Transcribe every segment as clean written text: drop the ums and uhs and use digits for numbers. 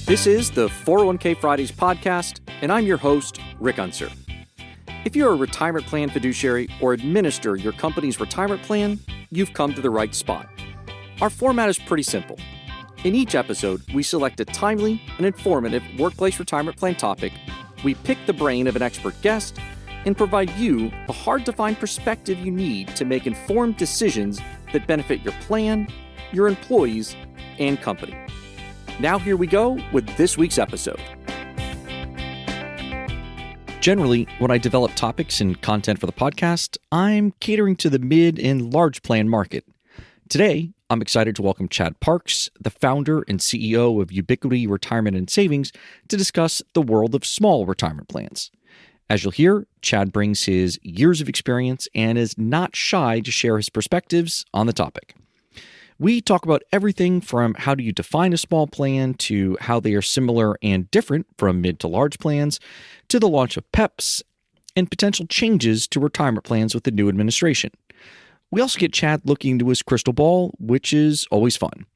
This is the 401k Fridays podcast, and I'm your host, Rick Unser. If you're a retirement plan fiduciary or administer your company's retirement plan, you've come to the right spot. Our format is pretty simple. In each episode, we select a timely and informative workplace retirement plan topic, we pick the brain of an expert guest, and provide you the hard-to-find perspective you need to make informed decisions that benefit your plan, your employees, and company. Now here we go with this week's episode. Generally, when I develop topics and content for the podcast, I'm catering to the mid and large plan market. Today, I'm excited to welcome Chad Parks, the founder and CEO of Ubiquity Retirement and Savings, to discuss the world of small retirement plans. As you'll hear, Chad brings his years of experience and is not shy to share his perspectives on the topic. We talk about everything from how do you define a small plan to how they are similar and different from mid to large plans to the launch of PEPs and potential changes to retirement plans with the new administration. We also get Chad looking into his crystal ball, which is always fun.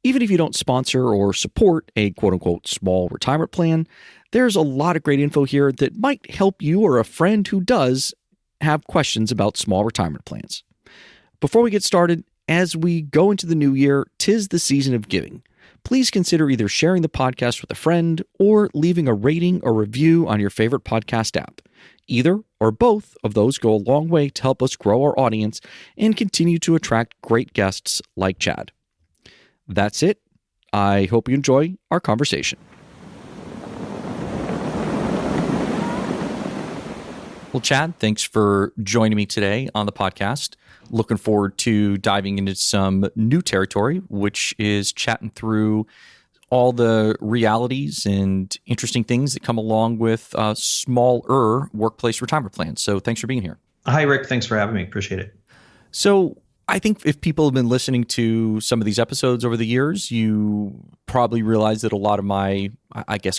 Even if you don't sponsor or support a quote-unquote small retirement plan, there's a lot of great info here that might help you or a friend who does have questions about small retirement plans. Before we get started, as we go into the new year, 'tis the season of giving. Please consider either sharing the podcast with a friend or leaving a rating or review on your favorite podcast app. Either or both of those go a long way to help us grow our audience and continue to attract great guests like Chad. That's it. I hope you enjoy our conversation. Well, Chad, thanks for joining me today on the podcast. Looking forward to diving into some new territory, which is chatting through all the realities and interesting things that come along with smaller workplace retirement plans. So thanks for being here. Hi, Rick. Thanks for having me. Appreciate it. So I think if people have been listening to some of these episodes over the years, you probably realize that a lot of my,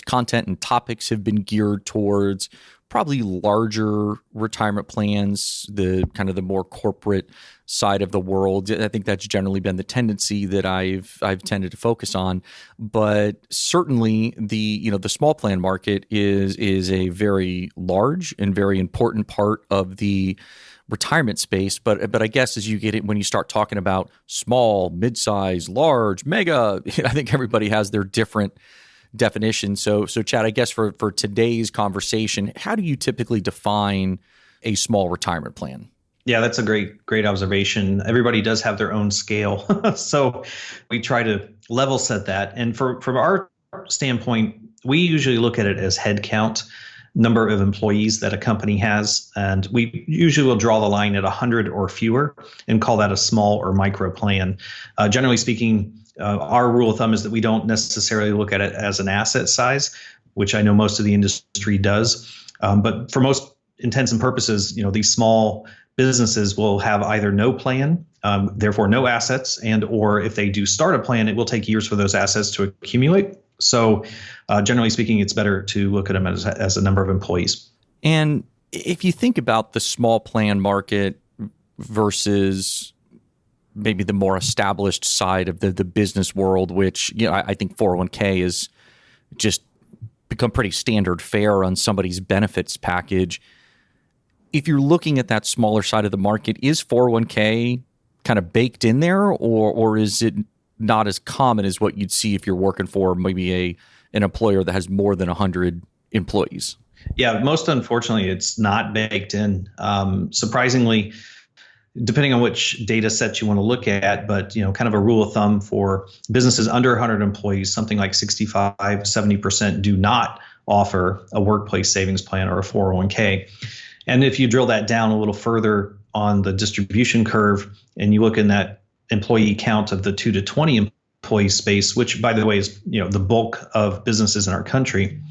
content and topics have been geared towards probably larger retirement plans, the kind of the more corporate side of the world. I think that's generally been the tendency that I've tended to focus on. But certainly the small plan market is a very large and very important part of the retirement space. But I guess as you get it, when you start talking about small, mid-size, large, mega, I think everybody has their different definition. So Chad, I guess for today's conversation, how do you typically define a small retirement plan? Yeah, that's a great observation. Everybody does have their own scale. So we try to level set that. And from our standpoint, we usually look at it as head count, number of employees that a company has. And we usually will draw the line at 100 or fewer and call that a small or micro plan. Generally speaking, our rule of thumb is that we don't necessarily look at it as an asset size, which I know most of the industry does. But for most intents and purposes, these small businesses will have either no plan, therefore no assets, and or if they do start a plan, it will take years for those assets to accumulate. So generally speaking, it's better to look at them as a number of employees. And if you think about the small plan market versus maybe the more established side of the business world, which I think 401k is just become pretty standard fare on somebody's benefits package. If you're looking at that smaller side of the market, is 401k kind of baked in there, or is it not as common as what you'd see if you're working for maybe an employer that has more than 100 employees? Yeah, most unfortunately, it's not baked in. Surprisingly, depending on which data set you want to look at, but kind of a rule of thumb for businesses under 100 employees, something like 65, 70% do not offer a workplace savings plan or a 401k. And if you drill that down a little further on the distribution curve and you look in that employee count of the 2 to 20 employee space, which by the way is the bulk of businesses in our country,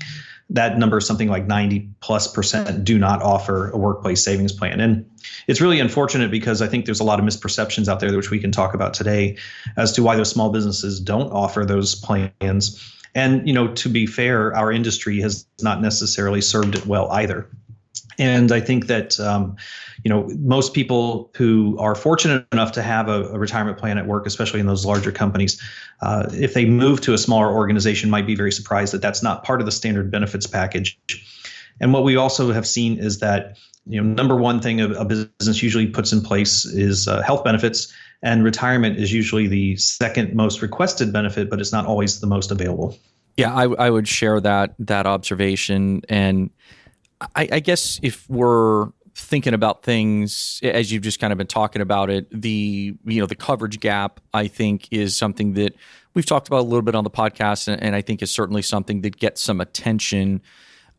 that number is something like 90+% do not offer a workplace savings plan. And it's really unfortunate because I think there's a lot of misperceptions out there, which we can talk about today, as to why those small businesses don't offer those plans. And, to be fair, our industry has not necessarily served it well either. And I think that most people who are fortunate enough to have a retirement plan at work, especially in those larger companies, if they move to a smaller organization, might be very surprised that that's not part of the standard benefits package. And what we also have seen is that number one thing a business usually puts in place is health benefits, and retirement is usually the second most requested benefit, but it's not always the most available. Yeah, I would share that observation. And I guess if we're thinking about things as you've just kind of been talking about it, the coverage gap, I think, is something that we've talked about a little bit on the podcast, and I think is certainly something that gets some attention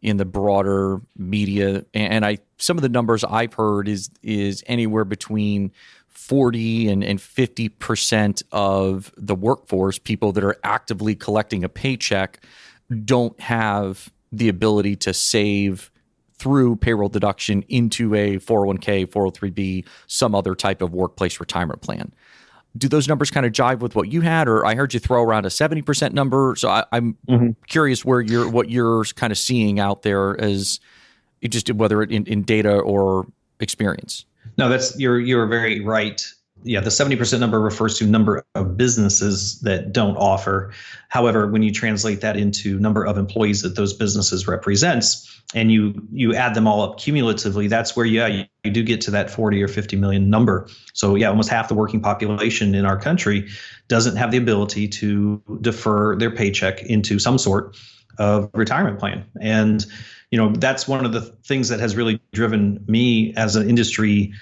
in the broader media. And some of the numbers I've heard is anywhere between 40 and 50% of the workforce, people that are actively collecting a paycheck, don't have the ability to save through payroll deduction into a 401k, 403b, some other type of workplace retirement plan. Do those numbers kind of jive with what you had, or I heard you throw around a 70% number? So I'm curious what you're kind of seeing out there as just whether in data or experience. No, you're very right. Yeah, the 70% number refers to number of businesses that don't offer. However, when you translate that into number of employees that those businesses represents, and you add them all up cumulatively, that's where you do get to that 40 or 50 million number. So yeah, almost half the working population in our country doesn't have the ability to defer their paycheck into some sort of retirement plan. And that's one of the things that has really driven me as an industry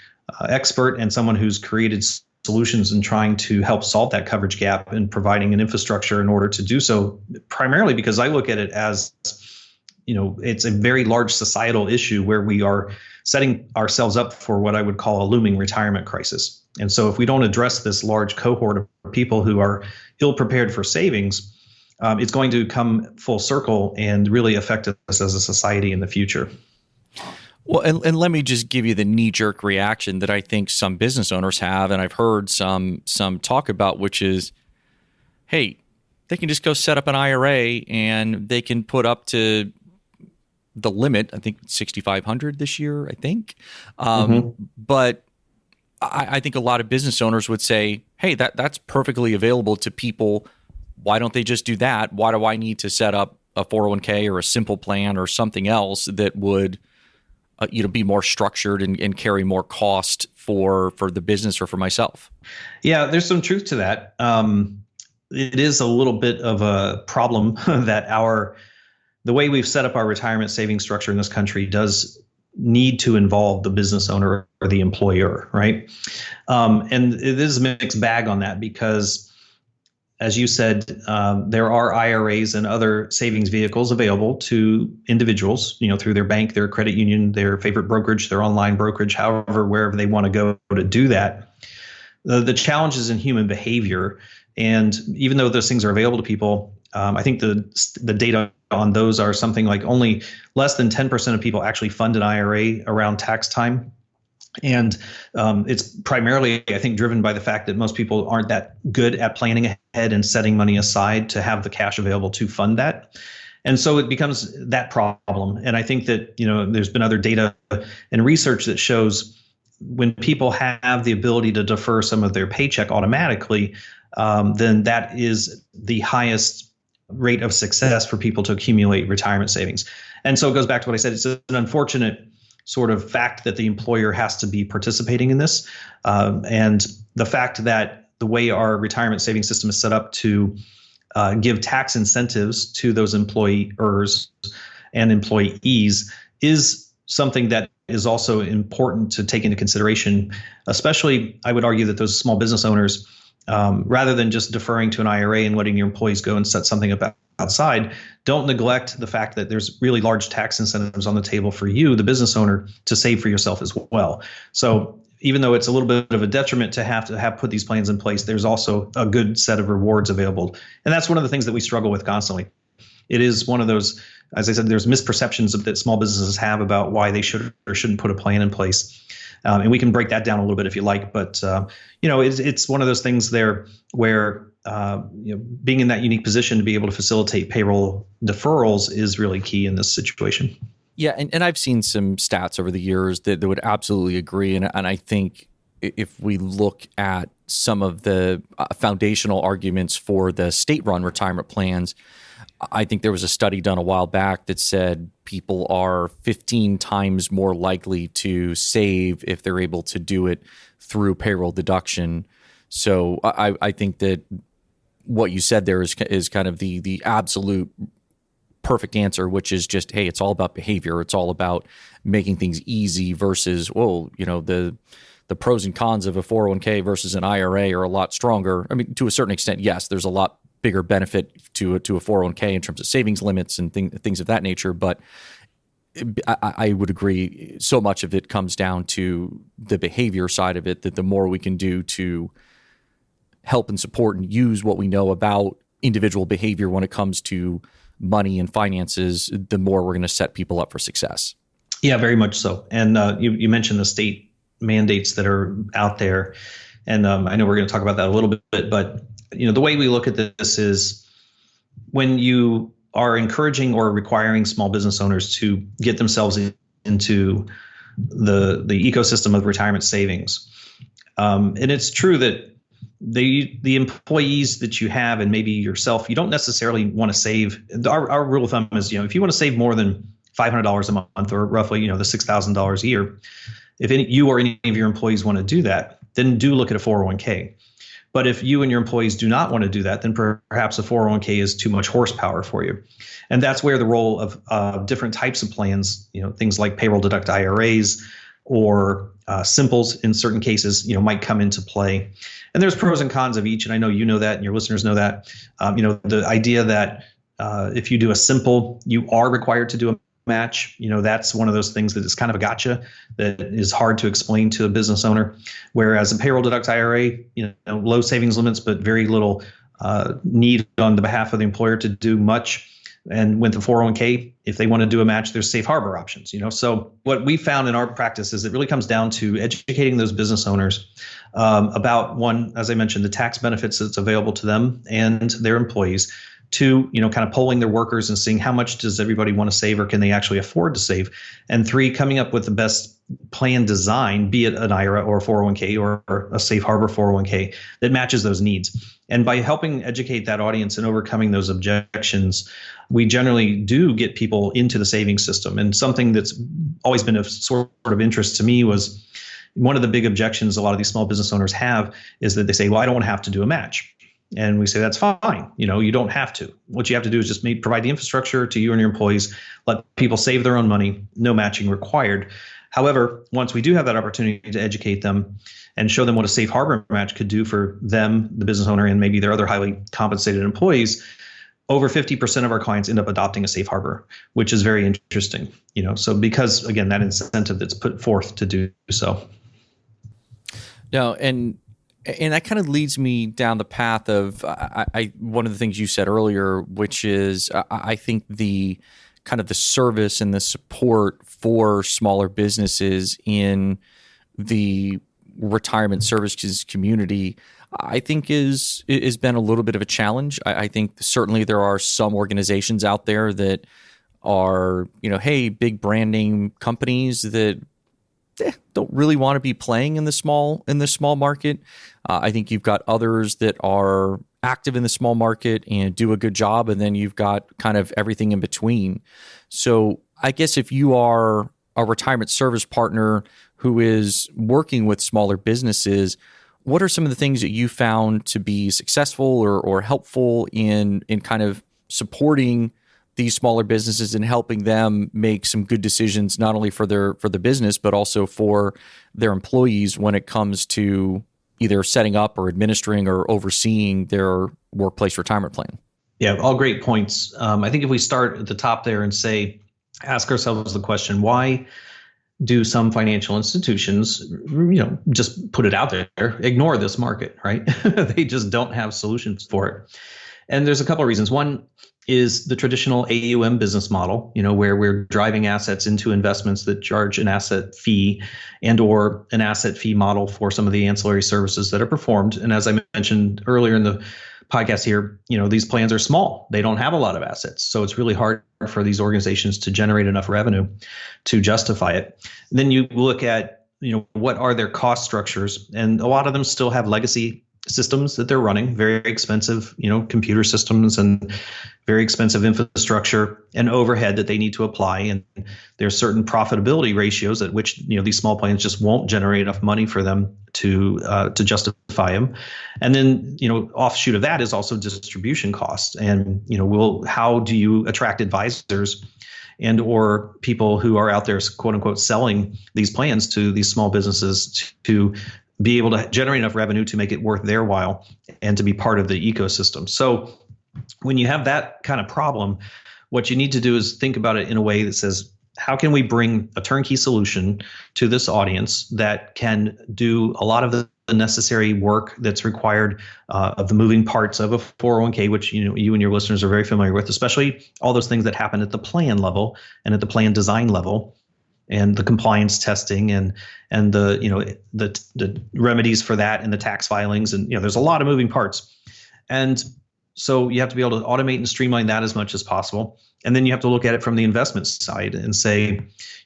expert and someone who's created solutions and trying to help solve that coverage gap and providing an infrastructure in order to do so, primarily because I look at it as, it's a very large societal issue where we are setting ourselves up for what I would call a looming retirement crisis. And so if we don't address this large cohort of people who are ill prepared for savings, it's going to come full circle and really affect us as a society in the future. Well, and let me just give you the knee-jerk reaction that I think some business owners have, and I've heard some talk about, which is, hey, they can just go set up an IRA and they can put up to the limit, I think $6,500 this year, I think. But I think a lot of business owners would say, hey, that's perfectly available to people. Why don't they just do that? Why do I need to set up a 401k or a simple plan or something else that would be more structured and carry more cost for the business or for myself? Yeah, there's some truth to that. It is a little bit of a problem that the way we've set up our retirement savings structure in this country does need to involve the business owner or the employer, right? And it is a mixed bag on that because, as you said, there are IRAs and other savings vehicles available to individuals, through their bank, their credit union, their favorite brokerage, their online brokerage, however, wherever they want to go to do that. The challenge is in human behavior. And even though those things are available to people, I think the data on those are something like only less than 10% of people actually fund an IRA around tax time. And it's primarily, I think, driven by the fact that most people aren't that good at planning ahead and setting money aside to have the cash available to fund that. And so it becomes that problem. And I think that, there's been other data and research that shows when people have the ability to defer some of their paycheck automatically, then that is the highest rate of success for people to accumulate retirement savings. And so it goes back to what I said. It's an unfortunate sort of fact that the employer has to be participating in this. And the fact that the way our retirement savings system is set up to give tax incentives to those employers and employees is something that is also important to take into consideration, especially I would argue that those small business owners, rather than just deferring to an IRA and letting your employees go and set something up outside, don't neglect the fact that there's really large tax incentives on the table for you, the business owner, to save for yourself as well. So even though it's a little bit of a detriment to have put these plans in place, there's also a good set of rewards available. And that's one of the things that we struggle with constantly. It is one of those, as I said, there's misperceptions that small businesses have about why they should or shouldn't put a plan in place. And we can break that down a little bit if you like. But, it's one of those things there where, being in that unique position to be able to facilitate payroll deferrals is really key in this situation. Yeah, and I've seen some stats over the years that would absolutely agree, and I think if we look at some of the foundational arguments for the state-run retirement plans, I think there was a study done a while back that said people are 15 times more likely to save if they're able to do it through payroll deduction. So I think that what you said there is kind of the absolute perfect answer, which is just, hey, it's all about behavior. It's all about making things easy versus, well, the pros and cons of a 401k versus an IRA are a lot stronger. I mean, to a certain extent, yes, there's a lot bigger benefit to a 401k in terms of savings limits and things of that nature. But I would agree, so much of it comes down to the behavior side of it, that the more we can do to help and support and use what we know about individual behavior when it comes to money and finances, the more we're going to set people up for success. Yeah, very much so. And you mentioned the state mandates that are out there. And I know we're going to talk about that a little bit, but the way we look at this is when you are encouraging or requiring small business owners to get themselves into the ecosystem of retirement savings. And it's true that the employees that you have and maybe yourself, you don't necessarily want to save. Our rule of thumb is, if you want to save more than $500 a month, or roughly, the $6,000 a year, if you or any of your employees want to do that, then do look at a 401k. But if you and your employees do not want to do that, then perhaps a 401k is too much horsepower for you. And that's where the role of different types of plans, things like payroll deduct IRAs or simples in certain cases, might come into play. And there's pros and cons of each. And I know you know that and your listeners know that. The idea that if you do a simple, you are required to do a match, that's one of those things that is kind of a gotcha that is hard to explain to a business owner. Whereas a payroll deduct IRA, low savings limits, but very little need on the behalf of the employer to do much. And with the 401k, if they want to do a match, there's safe harbor options. So what we found in our practice is it really comes down to educating those business owners about, one, as I mentioned, the tax benefits that's available to them and their employees. Two, kind of polling their workers and seeing how much does everybody want to save or can they actually afford to save. And three, coming up with the best plan design, be it an IRA or a 401k or a safe harbor 401k that matches those needs. And by helping educate that audience and overcoming those objections, we generally do get people into the savings system. And something that's always been of sort of interest to me was one of the big objections a lot of these small business owners have is that they say, well, I don't want to have to do a match. And we say, that's fine. You don't have to. What you have to do is just provide the infrastructure to you and your employees, let people save their own money, no matching required. However, once we do have that opportunity to educate them and show them what a safe harbor match could do for them, the business owner, and maybe their other highly compensated employees, over 50% of our clients end up adopting a safe harbor, which is very interesting. So because, again, that incentive that's put forth to do so. No, and that kind of leads me down the path of one of the things you said earlier, which is I think the kind of the service and the support for smaller businesses in the retirement services community, I think is been a little bit of a challenge. I think certainly there are some organizations out there that are, hey, big brand name companies that don't really want to be playing in the small market. I think you've got others that are active in the small market and do a good job, and then you've got kind of everything in between. So I guess if you are a retirement service partner who is working with smaller businesses, what are some of the things that you found to be successful or helpful in kind of supporting these smaller businesses and helping them make some good decisions, not only for the business, but also for their employees when it comes to either setting up or administering or overseeing their workplace retirement plan? Yeah, all great points. I think if we start at the top there and ask ourselves the question, why do some financial institutions, just put it out there, ignore this market, right? They just don't have solutions for it. And there's a couple of reasons. One is the traditional AUM business model, where we're driving assets into investments that charge an asset fee and or an asset fee model for some of the ancillary services that are performed. And as I mentioned earlier in the podcast here, these plans are small. They don't have a lot of assets. So it's really hard for these organizations to generate enough revenue to justify it. And then you look at, what are their cost structures? And a lot of them still have legacy systems that they're running, very expensive, computer systems and very expensive infrastructure and overhead that they need to apply. And there's certain profitability ratios at which, these small plans just won't generate enough money for them to justify them. And then, offshoot of that is also distribution costs. And, how do you attract advisors and or people who are out there, quote unquote, selling these plans to these small businesses to be able to generate enough revenue to make it worth their while and to be part of the ecosystem. So when you have that kind of problem, what you need to do is think about it in a way that says, how can we bring a turnkey solution to this audience that can do a lot of the necessary work that's required of the moving parts of a 401k, which you and your listeners are very familiar with, especially all those things that happen at the plan level and at the plan design level, and the compliance testing and the remedies for that and the tax filings, and there's a lot of moving parts. And so you have to be able to automate and streamline that as much as possible. And then you have to look at it from the investment side and say,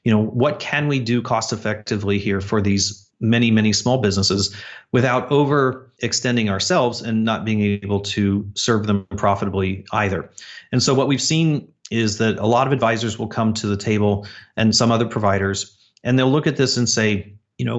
what can we do cost effectively here for these many, many small businesses without overextending ourselves and not being able to serve them profitably either. And so what we've seen is that a lot of advisors will come to the table and some other providers, and they'll look at this and say,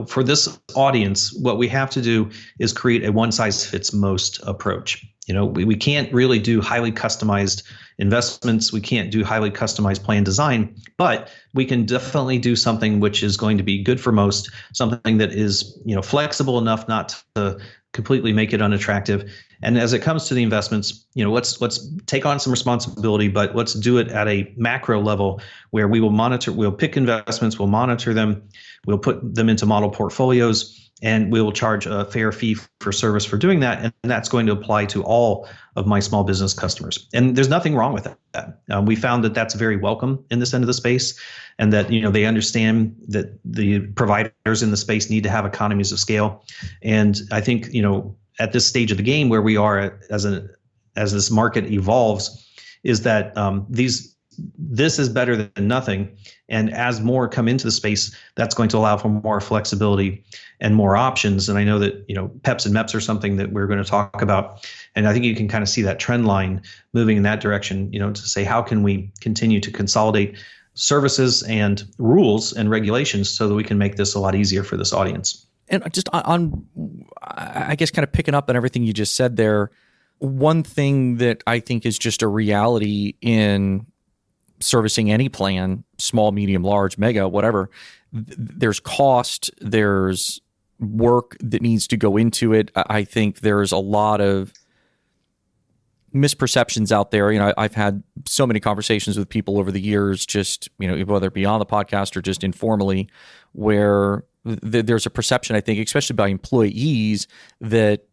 for this audience, what we have to do is create a one size fits most approach. We can't really do highly customized investments. We can't do highly customized plan design, but we can definitely do something which is going to be good for most, something that is, flexible enough not to completely make it unattractive. And as it comes to the investments, let's take on some responsibility, but let's do it at a macro level where we will monitor, we'll pick investments, we'll monitor them, we'll put them into model portfolios, and we will charge a fair fee for service for doing that. And that's going to apply to all of my small business customers. And there's nothing wrong with that. We found that that's very welcome in this end of the space, and that, they understand that the providers in the space need to have economies of scale. And I think, at this stage of the game where we are as this market evolves, is that this is better than nothing. And as more come into the space, that's going to allow for more flexibility and more options. And I know that, PEPs and MEPs are something that we're going to talk about. And I think you can kind of see that trend line moving in that direction, to say, how can we continue to consolidate services and rules and regulations so that we can make this a lot easier for this audience. And just I guess kind of picking up on everything you just said there, one thing that I think is just a reality in servicing any plan, small, medium, large, mega, whatever, there's cost, there's work that needs to go into it. I think there's a lot of misperceptions out there. I've had so many conversations with people over the years, just, whether it be on the podcast or just informally, where there's a perception, I think, especially by employees, that,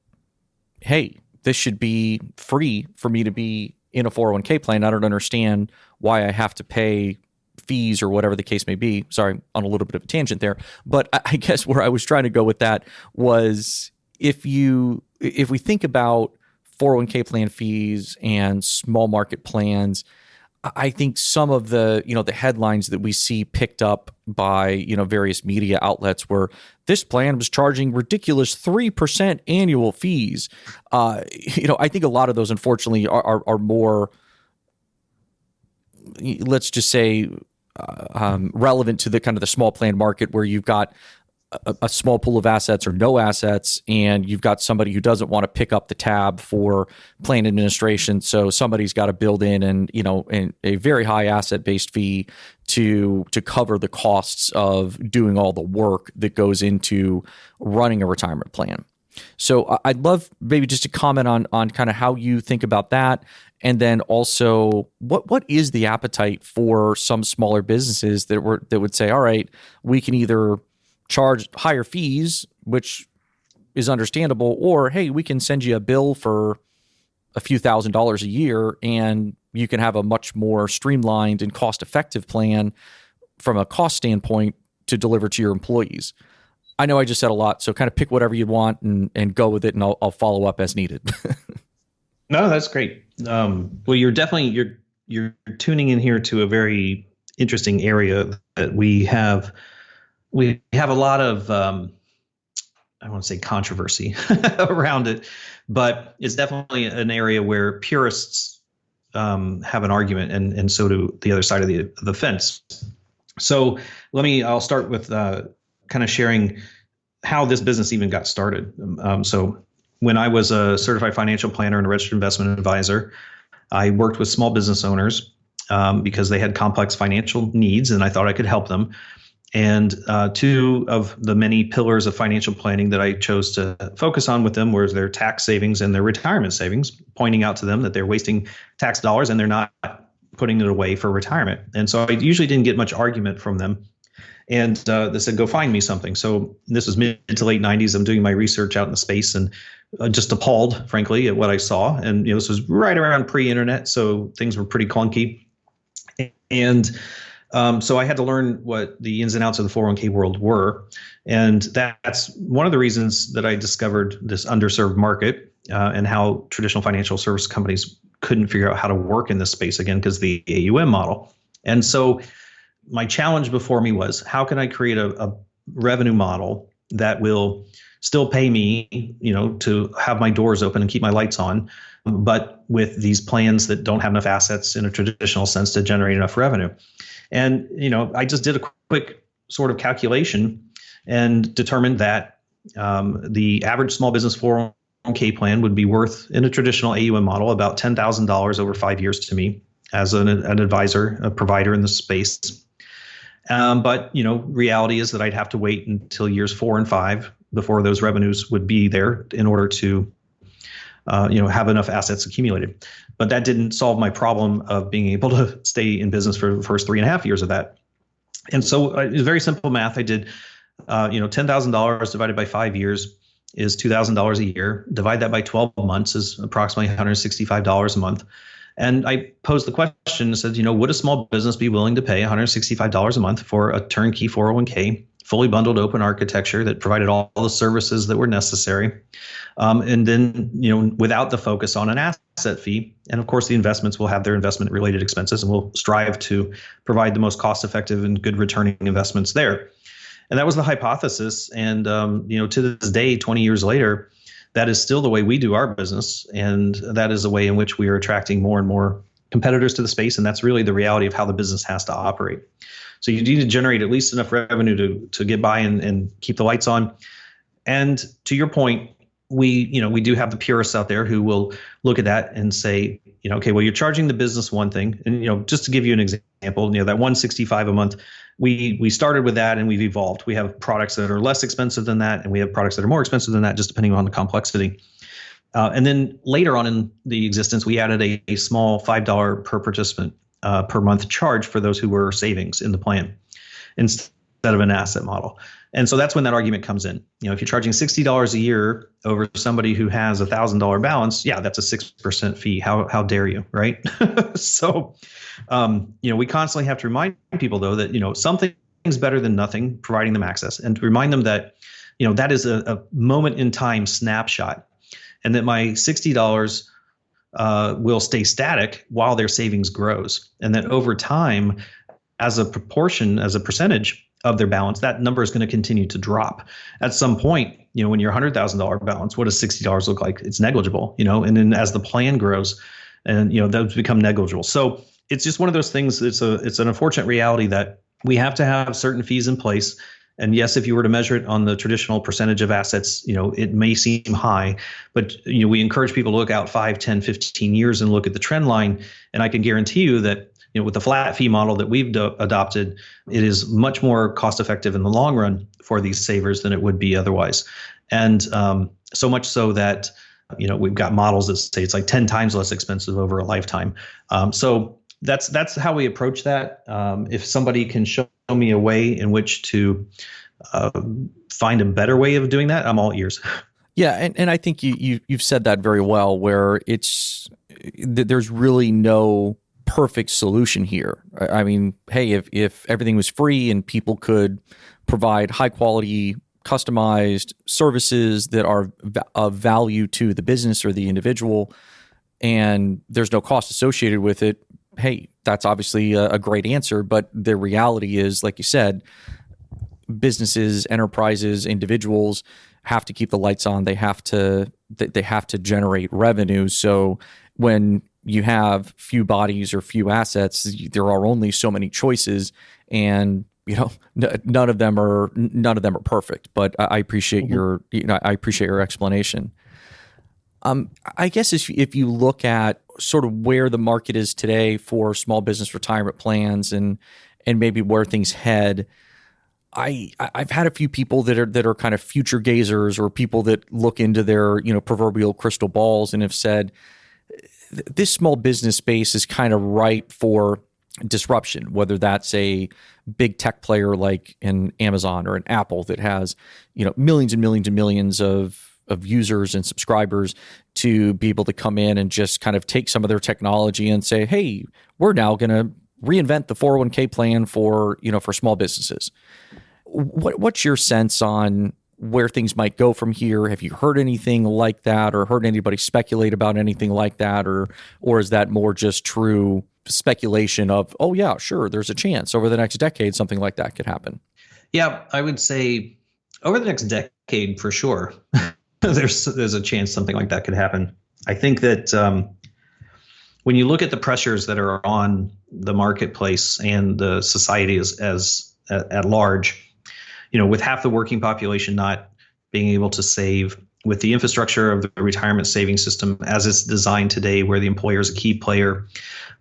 hey, this should be free for me to be in a 401k plan. I don't understand why I have to pay fees or whatever the case may be. Sorry, on a little bit of a tangent there. But I guess where I was trying to go with that was, if we think about 401k plan fees and small market plans, I think some of the, the headlines that we see picked up by, various media outlets where this plan was charging ridiculous 3% annual fees. I think a lot of those, unfortunately, are more, let's just say, relevant to the kind of the small plan market, where you've got a small pool of assets or no assets, and you've got somebody who doesn't want to pick up the tab for plan administration. So somebody's got to build in a very high asset-based fee to cover the costs of doing all the work that goes into running a retirement plan. So I'd love maybe just to comment on kind of how you think about that. And then also, what is the appetite for some smaller businesses that would say, all right, we can either charge higher fees, which is understandable, or, hey, we can send you a bill for a few $1,000s a year and you can have a much more streamlined and cost-effective plan from a cost standpoint to deliver to your employees. I know I just said a lot, so kind of pick whatever you want and go with it, and I'll follow up as needed. No, that's great. Well, you're tuning in here to a very interesting area that we have a lot of I want to say controversy around it, but it's definitely an area where purists have an argument, and so do the other side of the fence. So I'll start with kind of sharing how this business even got started. So when I was a certified financial planner and a registered investment advisor, I worked with small business owners because they had complex financial needs, and I thought I could help them. And two of the many pillars of financial planning that I chose to focus on with them was their tax savings and their retirement savings, pointing out to them that they're wasting tax dollars and they're not putting it away for retirement. And so I usually didn't get much argument from them. And they said, go find me something. So this was mid to late 90s. I'm doing my research out in the space and just appalled, frankly, at what I saw. And this was right around pre-internet, so things were pretty clunky. And so I had to learn what the ins and outs of the 401k world were. And that's one of the reasons that I discovered this underserved market and how traditional financial service companies couldn't figure out how to work in this space again because the AUM model. And so my challenge before me was, how can I create a revenue model that will still pay me, to have my doors open and keep my lights on, but with these plans that don't have enough assets in a traditional sense to generate enough revenue. And, I just did a quick sort of calculation and determined that the average small business 401k plan would be worth, in a traditional AUM model, about $10,000 over 5 years to me as an advisor, a provider in the space. But reality is that I'd have to wait until years 4 and 5 before those revenues would be there in order to, have enough assets accumulated. But that didn't solve my problem of being able to stay in business for the first 3.5 years of that. And so it was very simple math. I did, $10,000 divided by 5 years is $2,000 a year. Divide that by 12 months is approximately $165 a month. And I posed the question and said, would a small business be willing to pay $165 a month for a turnkey 401k, fully bundled open architecture that provided all the services that were necessary? And then, without the focus on an asset fee. And of course, the investments will have their investment related expenses, and we'll strive to provide the most cost effective and good returning investments there. And that was the hypothesis. And, to this day, 20 years later, that is still the way we do our business. And that is the way in which we are attracting more and more competitors to the space. And that's really the reality of how the business has to operate. So you need to generate at least enough revenue to get by and keep the lights on. And to your point, we do have the purists out there who will look at that and say, okay, well, you're charging the business one thing. And, just to give you an example, that 165 a month, we started with that and we've evolved. We have products that are less expensive than that, and we have products that are more expensive than that, just depending on the complexity. And then later on in the existence, we added a small $5 per participant per month charge for those who were savings in the plan instead of an asset model. And so that's when that argument comes in. If you're charging $60 a year over somebody who has a $1,000 balance, yeah, that's a 6% fee. How dare you, right? So, we constantly have to remind people, though, that, something's better than nothing, providing them access, and to remind them that, that is a moment in time snapshot, and that my $60 will stay static while their savings grows. And that over time, as a proportion, as a percentage of their balance, that number is going to continue to drop. At some point, when you're $100,000 balance, what does $60 look like? It's negligible, and then as the plan grows, and those become negligible. So it's just one of those things. It's an unfortunate reality that we have to have certain fees in place. And yes, if you were to measure it on the traditional percentage of assets, it may seem high, but we encourage people to look out 5, 10, 15 years and look at the trend line. And I can guarantee you that with the flat fee model that we've adopted, it is much more cost effective in the long run for these savers than it would be otherwise. And so much so that, we've got models that say it's like 10 times less expensive over a lifetime. So that's how we approach that. If somebody can show me a way in which to find a better way of doing that, I'm all ears. Yeah, and I think you've said that very well, where there's really no perfect solution here. I mean, hey, if everything was free and people could provide high quality, customized services that are of value to the business or the individual, and there's no cost associated with it, hey, that's obviously a great answer. But the reality is, like you said, businesses, enterprises, individuals have to keep the lights on. They have to generate revenue. So when you have few bodies or few assets, there are only so many choices, and none of them are perfect. But I appreciate I appreciate your explanation. I guess if you look at sort of where the market is today for small business retirement plans and maybe where things head, I've had a few people that are kind of future gazers, or people that look into their proverbial crystal balls and have said this small business space is kind of ripe for disruption, whether that's a big tech player like an Amazon or an Apple that has millions and millions and millions of users and subscribers, to be able to come in and just kind of take some of their technology and say, hey, we're now going to reinvent the 401k plan for small businesses. What's your sense on where things might go from here? Have you heard anything like that, or heard anybody speculate about anything like that, or is that more just true speculation of, oh yeah, sure, there's a chance over the next decade something like that could happen? Yeah, I would say over the next decade for sure. there's a chance something like that could happen. I think that when you look at the pressures that are on the marketplace and the society as at large, with half the working population not being able to save, with the infrastructure of the retirement savings system as it's designed today, where the employer is a key player,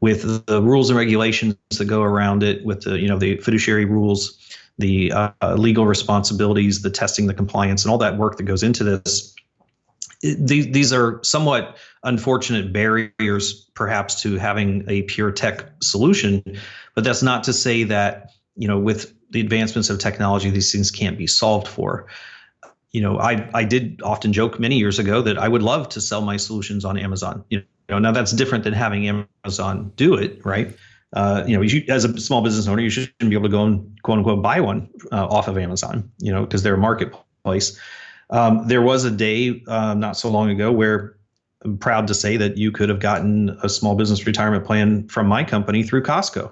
with the rules and regulations that go around it, with the fiduciary rules, the legal responsibilities, the testing, the compliance, and all that work that goes into this. These are somewhat unfortunate barriers, perhaps, to having a pure tech solution. But that's not to say that, with the advancements of technology, these things can't be solved for. I did often joke many years ago that I would love to sell my solutions on Amazon. Now that's different than having Amazon do it, right? As a small business owner, you shouldn't be able to go and quote unquote buy one off of Amazon, because they're a marketplace. There was a day not so long ago where I'm proud to say that you could have gotten a small business retirement plan from my company through Costco,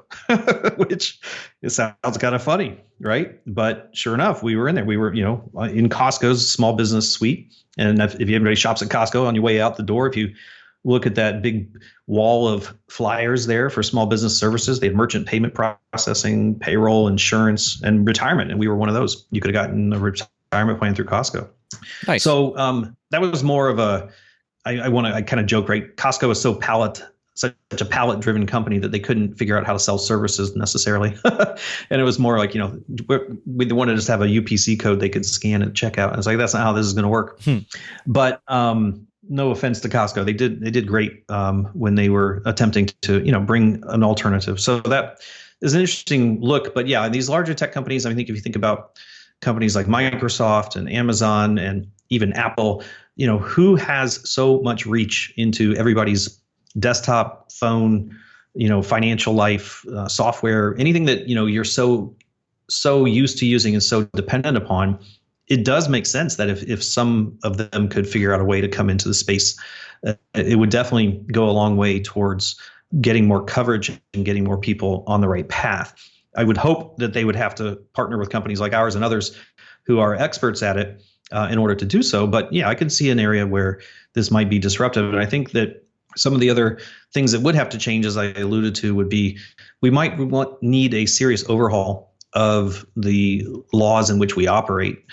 which it sounds kind of funny, right? But sure enough, we were in there. We were, in Costco's small business suite. And if anybody shops at Costco, on your way out the door, if you look at that big wall of flyers there for small business services, they have merchant payment processing, payroll, insurance, and retirement. And we were one of those. You could have gotten a retirement plan through Costco. Nice. So that was more of a, I kind of joke, right? Costco is such a pallet-driven company that they couldn't figure out how to sell services necessarily. And it was more like, we wanted to just have a UPC code they could scan at checkout. And it's like, that's not how this is going to work. But no offense to Costco, they did great when they were attempting to bring an alternative. So that is an interesting look. But yeah, these larger tech companies, I think if you think about companies like Microsoft and Amazon and even Apple, who has so much reach into everybody's desktop, phone, financial life, software, anything that you're so used to using and so dependent upon. It does make sense that if some of them could figure out a way to come into the space, it would definitely go a long way towards getting more coverage and getting more people on the right path. I would hope that they would have to partner with companies like ours and others who are experts at it in order to do so. But yeah, I could see an area where this might be disruptive. And I think that some of the other things that would have to change, as I alluded to, would be we might need a serious overhaul of the laws in which we operate.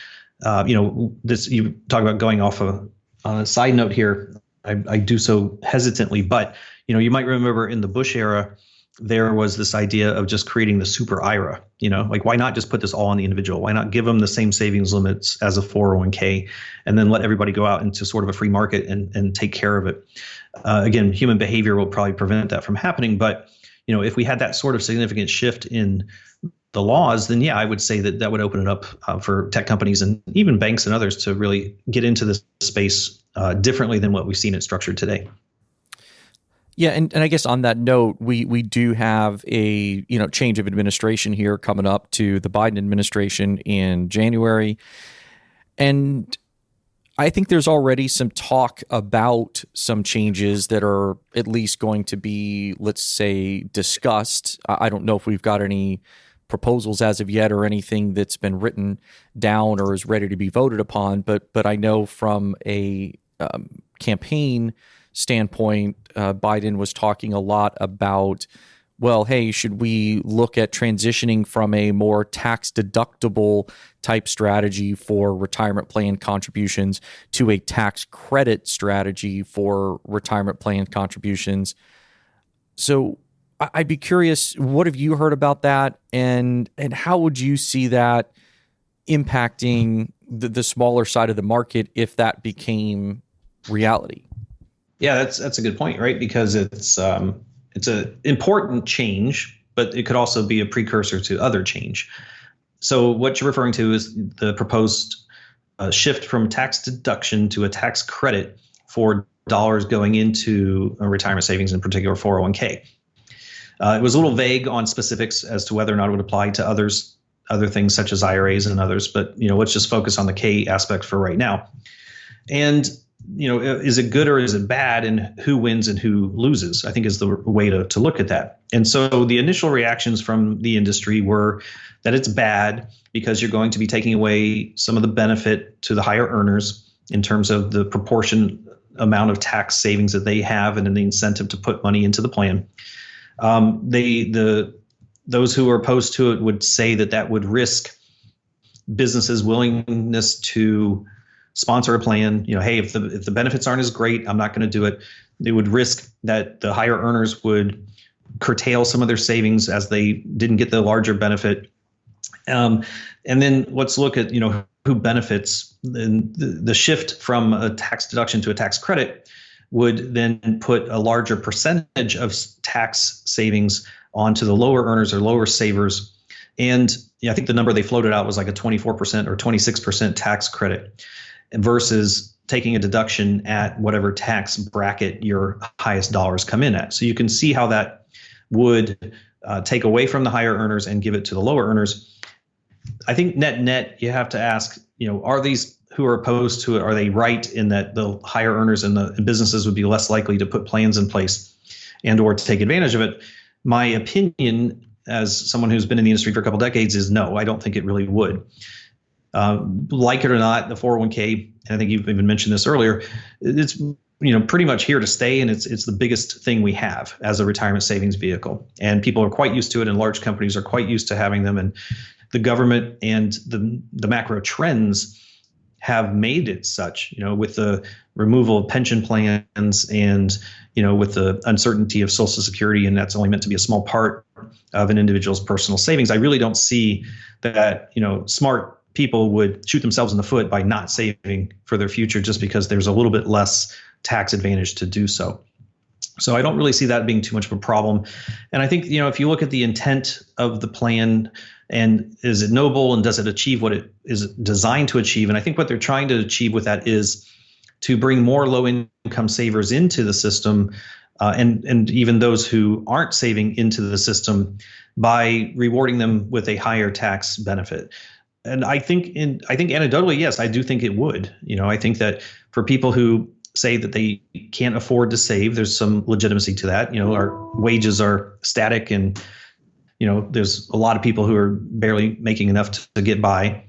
You talk about going off on a side note here. I do so hesitantly, but you might remember in the Bush era, there was this idea of just creating the super IRA. Like, why not just put this all on the individual? Why not give them the same savings limits as a 401k, and then let everybody go out into sort of a free market and take care of it? Again, human behavior will probably prevent that from happening, but if we had that sort of significant shift in the laws, then yeah, I would say that would open it up for tech companies and even banks and others to really get into this space differently than what we've seen it structured today. Yeah, and I guess on that note, we do have a change of administration here coming up to the Biden administration in January, and I think there's already some talk about some changes that are at least going to be, let's say, discussed. I don't know if we've got any proposals as of yet or anything that's been written down or is ready to be voted upon. But I know from a campaign standpoint, Biden was talking a lot about, well, hey, should we look at transitioning from a more tax deductible type strategy for retirement plan contributions to a tax credit strategy for retirement plan contributions? So I'd be curious, what have you heard about that? And how would you see that impacting the smaller side of the market if that became reality? Yeah, that's a good point, right? Because it's an important change, but it could also be a precursor to other change. So what you're referring to is the proposed shift from tax deduction to a tax credit for dollars going into retirement savings, in particular 401k. It was a little vague on specifics as to whether or not it would apply to other things such as IRAs and others, but let's just focus on the K aspect for right now. And is it good or is it bad, and who wins and who loses, I think is the way to look at that. And so the initial reactions from the industry were that it's bad because you're going to be taking away some of the benefit to the higher earners in terms of the proportion amount of tax savings that they have and then the incentive to put money into the plan. Those who are opposed to it would say that would risk businesses' willingness to sponsor a plan. Hey, if the benefits aren't as great, I'm not going to do it. They would risk that the higher earners would curtail some of their savings as they didn't get the larger benefit. And then let's look at who benefits. The shift from a tax deduction to a tax credit would then put a larger percentage of tax savings onto the lower earners or lower savers. And I think the number they floated out was like a 24% or 26% tax credit versus taking a deduction at whatever tax bracket your highest dollars come in at. So you can see how that would take away from the higher earners and give it to the lower earners. I think net, you have to ask, are these who are opposed to it, are they right in that the higher earners and the businesses would be less likely to put plans in place and or to take advantage of it? My opinion, as someone who's been in the industry for a couple decades, is no, I don't think it really would. Like it or not, the 401k, and I think you've even mentioned this earlier, it's pretty much here to stay, and it's the biggest thing we have as a retirement savings vehicle. And people are quite used to it, and large companies are quite used to having them. And the government and the macro trends have made it such, with the removal of pension plans and, with the uncertainty of Social Security, and that's only meant to be a small part of an individual's personal savings. I really don't see that, smart people would shoot themselves in the foot by not saving for their future just because there's a little bit less tax advantage to do so. So I don't really see that being too much of a problem. And I think, if you look at the intent of the plan, and is it noble and does it achieve what it is designed to achieve? And I think what they're trying to achieve with that is to bring more low-income savers into the system, and even those who aren't saving into the system, by rewarding them with a higher tax benefit. And I think anecdotally, yes, I do think it would. I think that for people who say that they can't afford to save, there's some legitimacy to that. Our wages are static, and there's a lot of people who are barely making enough to get by.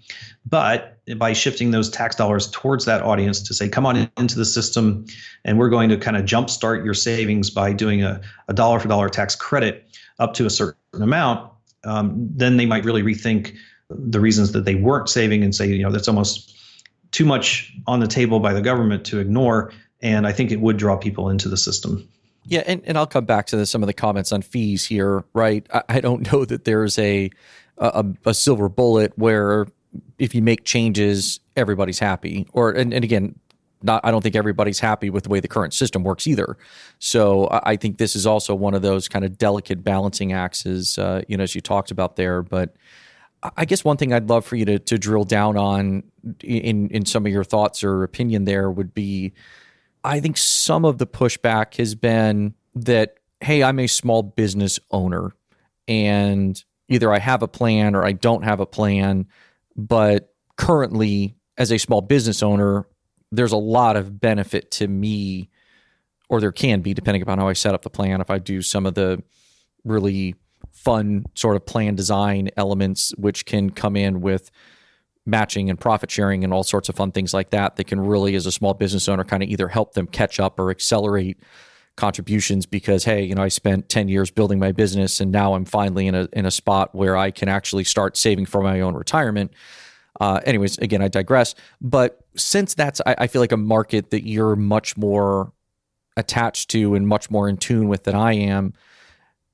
But by shifting those tax dollars towards that audience to say, come on into the system, and we're going to kind of jumpstart your savings by doing a dollar for dollar tax credit up to a certain amount, then they might really rethink the reasons that they weren't saving and say, that's almost too much on the table by the government to ignore. And I think it would draw people into the system. Yeah, and I'll come back to some of the comments on fees here, right? I don't know that there's a silver bullet where if you make changes, everybody's happy. And again, I don't think everybody's happy with the way the current system works either. So I think this is also one of those kind of delicate balancing acts, as you talked about there. But I guess one thing I'd love for you to drill down on in some of your thoughts or opinion there would be, I think some of the pushback has been that, hey, I'm a small business owner and either I have a plan or I don't have a plan, but currently as a small business owner, there's a lot of benefit to me, or there can be, depending upon how I set up the plan. If I do some of the really fun sort of plan design elements, which can come in with matching and profit sharing and all sorts of fun things like that, that can really, as a small business owner, kind of either help them catch up or accelerate contributions because, hey, I spent 10 years building my business and now I'm finally in a spot where I can actually start saving for my own retirement. Anyways, again, I digress. But since that's, I feel like a market that you're much more attached to and much more in tune with than I am,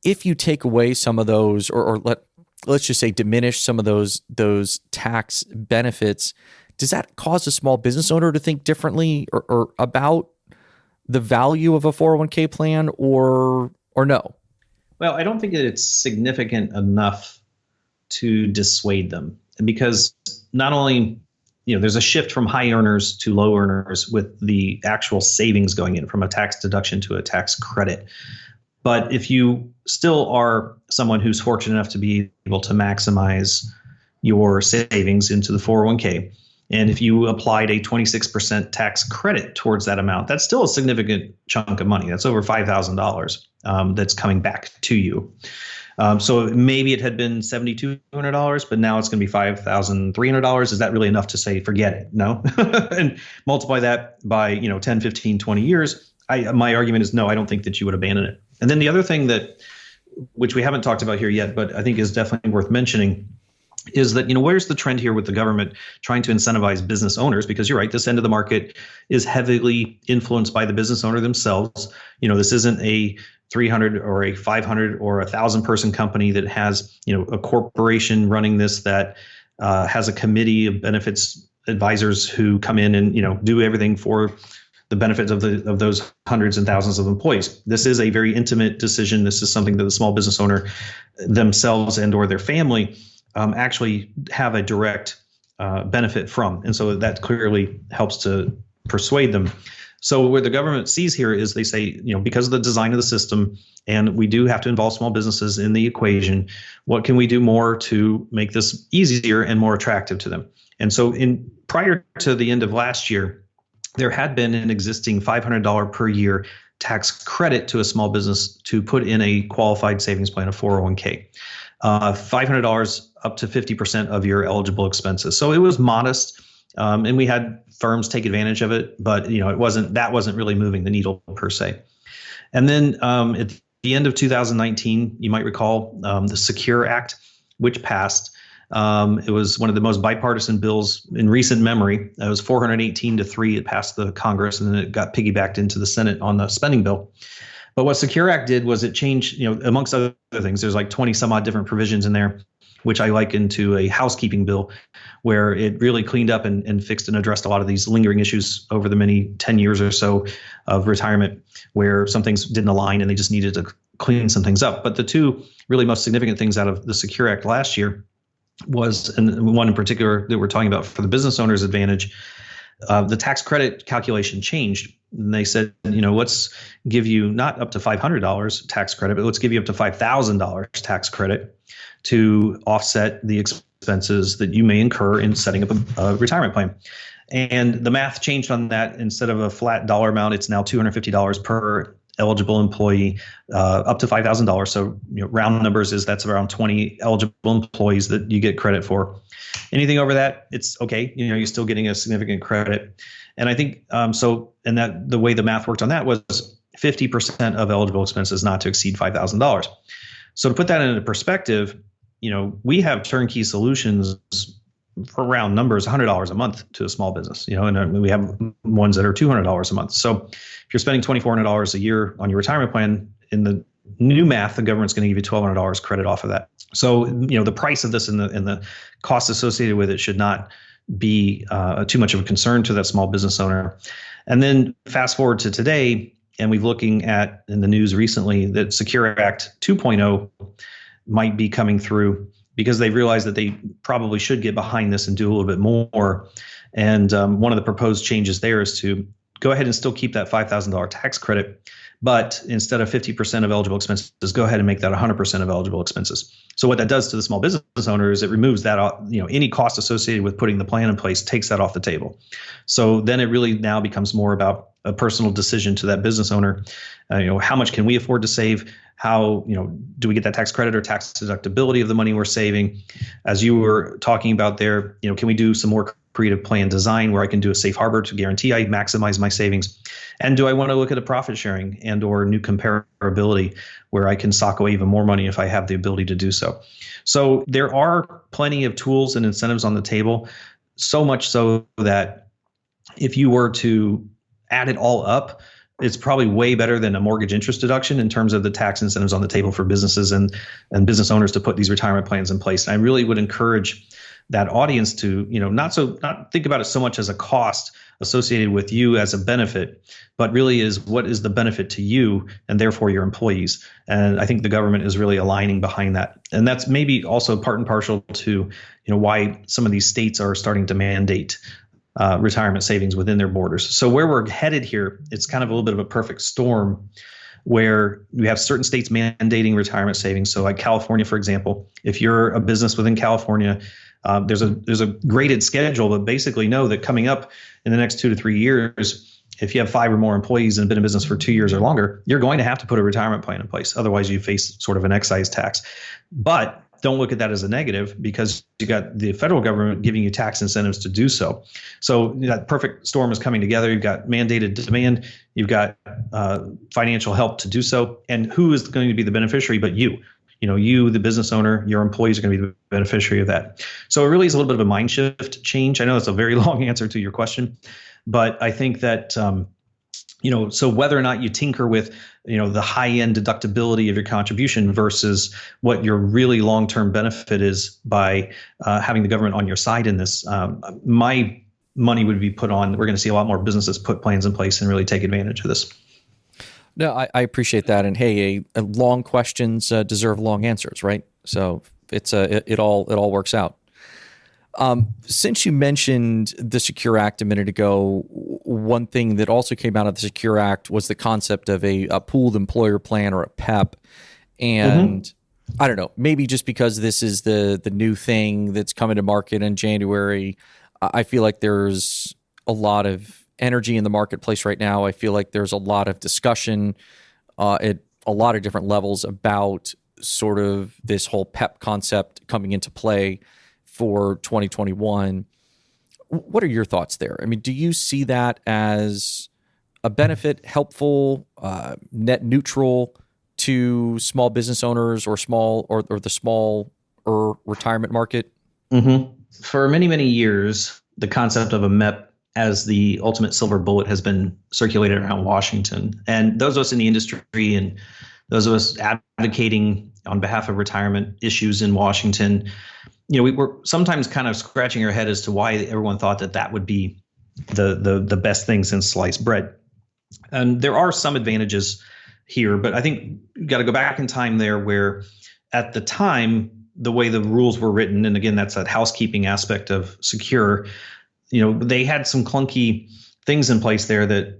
if you take away some of those, or let's just say diminish some of those tax benefits, does that cause a small business owner to think differently or about the value of a 401k plan or no? Well, I don't think that it's significant enough to dissuade them, because not only, there's a shift from high earners to low earners with the actual savings going in from a tax deduction to a tax credit. But if you still are someone who's fortunate enough to be able to maximize your savings into the 401k, and if you applied a 26% tax credit towards that amount, that's still a significant chunk of money. That's over $5,000 that's coming back to you. So maybe it had been $7,200, but now it's going to be $5,300. Is that really enough to say, forget it? No. And multiply that by 10, 15, 20 years. My argument is no, I don't think that you would abandon it. And then the other thing which we haven't talked about here yet, but I think is definitely worth mentioning, is that, where's the trend here with the government trying to incentivize business owners? Because you're right, this end of the market is heavily influenced by the business owner themselves. This isn't a 300 or a 500 or 1,000 person company that has, a corporation running this that has a committee of benefits advisors who come in and, do everything for the benefits of those hundreds and thousands of employees. This is a very intimate decision. This is something that the small business owner themselves and or their family actually have a direct benefit from. And so that clearly helps to persuade them. So what the government sees here is they say, because of the design of the system, and we do have to involve small businesses in the equation, what can we do more to make this easier and more attractive to them? And so prior to the end of last year, there had been an existing $500 per year tax credit to a small business to put in a qualified savings plan, a 401k. $500 up to 50% of your eligible expenses. So it was modest, and we had firms take advantage of it, but that wasn't really moving the needle per se. And then at the end of 2019, you might recall the Secure Act, which passed. It was one of the most bipartisan bills in recent memory. It was 418-3. It passed the Congress, and then it got piggybacked into the Senate on the spending bill. But what Secure Act did was it changed, amongst other things, there's like 20 some odd different provisions in there, which I liken to a housekeeping bill, where it really cleaned up and fixed and addressed a lot of these lingering issues over the many 10 years or so of retirement, where some things didn't align and they just needed to clean some things up. But the two really most significant things out of the Secure Act last year was, and one in particular that we're talking about for the business owner's advantage, the tax credit calculation changed. And they said, let's give you not up to $500 tax credit, but let's give you up to $5,000 tax credit to offset the expenses that you may incur in setting up a retirement plan. And the math changed on that. Instead of a flat dollar amount, it's now $250 per eligible employee, up to $5,000. So round numbers is that's around 20 eligible employees that you get credit for. Anything over that, it's okay. You're still getting a significant credit. And I think and that the way the math worked on that was 50% of eligible expenses not to exceed $5,000. So to put that into perspective, we have turnkey solutions for round numbers, $100 a month to a small business, and we have ones that are $200 a month. So if you're spending $2,400 a year on your retirement plan, in the new math, the government's going to give you $1,200 credit off of that. So, the price of this and the cost associated with it should not be too much of a concern to that small business owner. And then fast forward to today, and we're looking at in the news recently that Secure Act 2.0 might be coming through, because they realize that they probably should get behind this and do a little bit more. And one of the proposed changes there is to go ahead and still keep that $5,000 tax credit, but instead of 50% of eligible expenses, go ahead and make that 100% of eligible expenses. So what that does to the small business owner is it removes that, any cost associated with putting the plan in place, takes that off the table. So then it really now becomes more about a personal decision to that business owner. How much can we afford to save? How, do we get that tax credit or tax deductibility of the money we're saving? As you were talking about there, can we do some more creative plan design where I can do a safe harbor to guarantee I maximize my savings? And do I want to look at a profit sharing and or new comparability where I can sock away even more money if I have the ability to do so? So there are plenty of tools and incentives on the table, so much so that if you were to add it all up, it's probably way better than a mortgage interest deduction in terms of the tax incentives on the table for businesses and business owners to put these retirement plans in place. And I really would encourage that audience to, not think about it so much as a cost associated with you as a benefit, but really is what is the benefit to you and therefore your employees. And I think the government is really aligning behind that. And that's maybe also part and parcel to, why some of these states are starting to mandate retirement savings within their borders. So where we're headed here, it's kind of a little bit of a perfect storm where we have certain states mandating retirement savings. So like California, for example, if you're a business within California, there's a graded schedule, but basically know that coming up in the next 2 to 3 years, if you have 5 or more employees and been in business for 2 years or longer, you're going to have to put a retirement plan in place. Otherwise, you face sort of an excise tax. But don't look at that as a negative because you got the federal government giving you tax incentives to do so. So that perfect storm is coming together. You've got mandated demand. You've got financial help to do so. And who is going to be the beneficiary but you? You, the business owner, your employees are going to be the beneficiary of that. So it really is a little bit of a mind shift change. I know that's a very long answer to your question, but I think that, so whether or not you tinker with, the high end deductibility of your contribution versus what your really long-term benefit is by having the government on your side in this, my money would be put on, we're going to see a lot more businesses put plans in place and really take advantage of this. No, I appreciate that. And hey, long questions deserve long answers, right? So it all works out. Since you mentioned the Secure Act a minute ago, one thing that also came out of the Secure Act was the concept of a pooled employer plan or a PEP. And I don't know, maybe just because this is the new thing that's coming to market in January, I feel like there's a lot of energy in the marketplace right now. I feel like there's a lot of discussion at a lot of different levels about sort of this whole PEP concept coming into play for 2021. What are your thoughts there? I mean, do you see that as a benefit, helpful, net neutral to small business owners or the smaller retirement market? Mm-hmm. For many, many years, the concept of a MEP as the ultimate silver bullet has been circulated around Washington. And those of us in the industry and those of us advocating on behalf of retirement issues in Washington, we were sometimes kind of scratching our head as to why everyone thought that would be the best thing since sliced bread. And there are some advantages here, but I think you got to go back in time there where at the time, the way the rules were written, and again, that's that housekeeping aspect of Secure, they had some clunky things in place there that,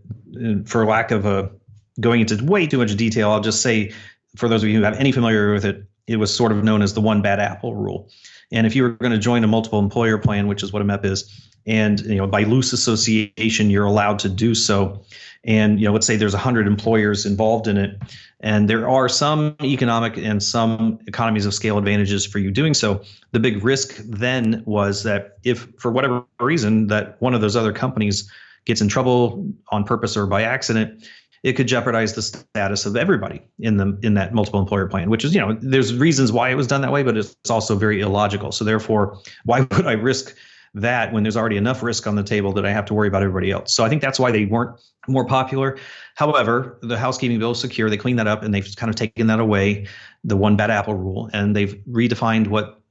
for lack of going into way too much detail, I'll just say, for those of you who have any familiarity with it, it was sort of known as the one bad apple rule. And if you were going to join a multiple employer plan, which is what a MEP is, and by loose association, you're allowed to do so. And let's say there's 100 employers involved in it, and there are some economic and some economies of scale advantages for you doing so. The big risk then was that if, for whatever reason, that one of those other companies gets in trouble on purpose or by accident, it could jeopardize the status of everybody in that multiple employer plan, which is, there's reasons why it was done that way, but it's also very illogical. So therefore, why would I risk that when there's already enough risk on the table that I have to worry about everybody else? So I think that's why they weren't more popular. However, the housekeeping bill is Secure. They cleaned that up and they've kind of taken that away, the one bad apple rule, and they've redefined what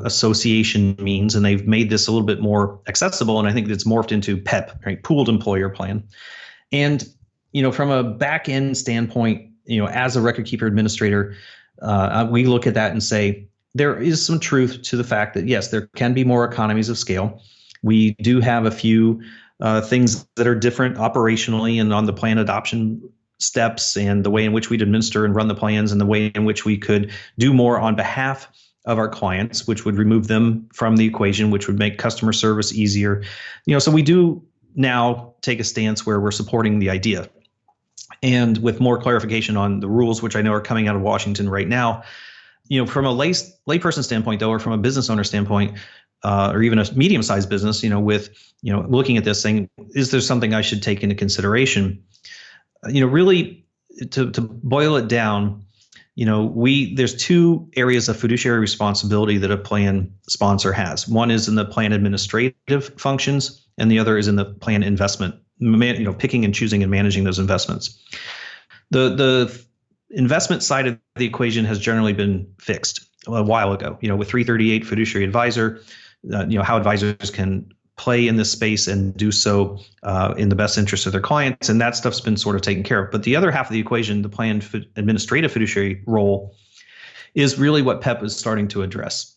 association means, and they've made this a little bit more accessible. And I think it's morphed into PEP, right? Pooled employer plan. And from a back end standpoint, as a record keeper administrator, we look at that and say, there is some truth to the fact that, yes, there can be more economies of scale. We do have a few things that are different operationally and on the plan adoption steps and the way in which we'd administer and run the plans and the way in which we could do more on behalf of our clients, which would remove them from the equation, which would make customer service easier. So we do now take a stance where we're supporting the idea. And with more clarification on the rules, which I know are coming out of Washington right now, from a layperson standpoint, though, or from a business owner standpoint, or even a medium-sized business, with looking at this thing, is there something I should take into consideration? Really, to boil it down, there's two areas of fiduciary responsibility that a plan sponsor has. One is in the plan administrative functions, and the other is in the plan investment, picking and choosing and managing those investments. The investment side of the equation has generally been fixed a while ago, with 338 fiduciary advisor, how advisors can play in this space and do so in the best interest of their clients. And that stuff's been sort of taken care of. But the other half of the equation, the plan administrative fiduciary role, is really what PEP is starting to address.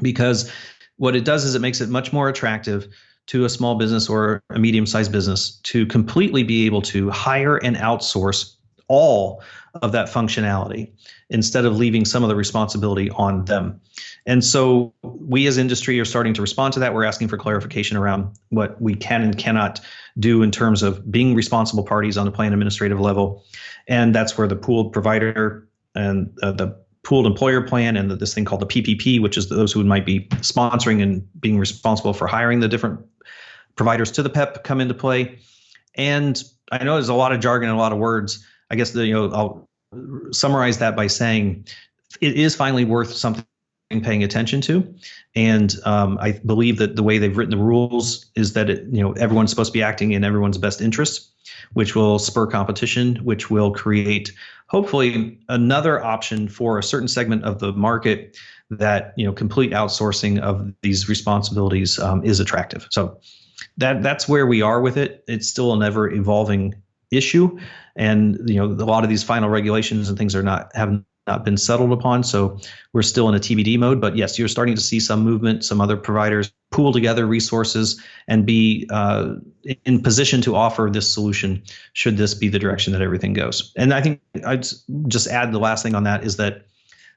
Because what it does is it makes it much more attractive to a small business or a medium-sized business to completely be able to hire and outsource all of that functionality instead of leaving some of the responsibility on them. And so we as industry are starting to respond to that. We're asking for clarification around what we can and cannot do in terms of being responsible parties on the plan administrative level. And that's where the pooled provider and the pooled employer plan and this thing called the PPP, which is those who might be sponsoring and being responsible for hiring the different providers to the PEP, come into play. And I know there's a lot of jargon and a lot of words. I guess I'll summarize that by saying it is finally worth something paying attention to. And I believe that the way they've written the rules is that everyone's supposed to be acting in everyone's best interest, which will spur competition, which will create hopefully another option for a certain segment of the market that complete outsourcing of these responsibilities is attractive. So that's where we are with it. It's still an ever evolving issue, and a lot of these final regulations and things have not been settled upon. So we're still in a TBD mode. But yes, you're starting to see some movement, some other providers pool together resources and be in position to offer this solution should this be the direction that everything goes. And I think I'd just add the last thing on that is that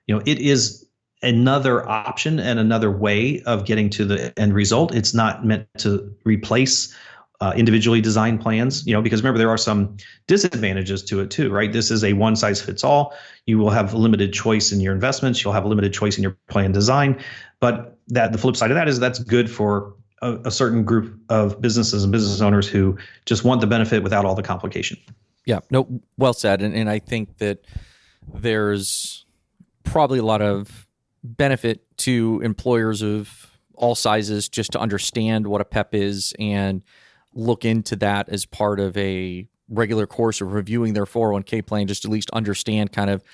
it is another option and another way of getting to the end result. It's not meant to replace individually designed plans, because remember, there are some disadvantages to it too, right? This is a one size fits all. You will have limited choice in your investments. You'll have limited choice in your plan design. But the flip side of that is that's good for a certain group of businesses and business owners who just want the benefit without all the complication. Yeah, no, well said. And I think that there's probably a lot of benefit to employers of all sizes just to understand what a PEP is and look into that as part of a regular course of reviewing their 401k plan, just to at least understand kind of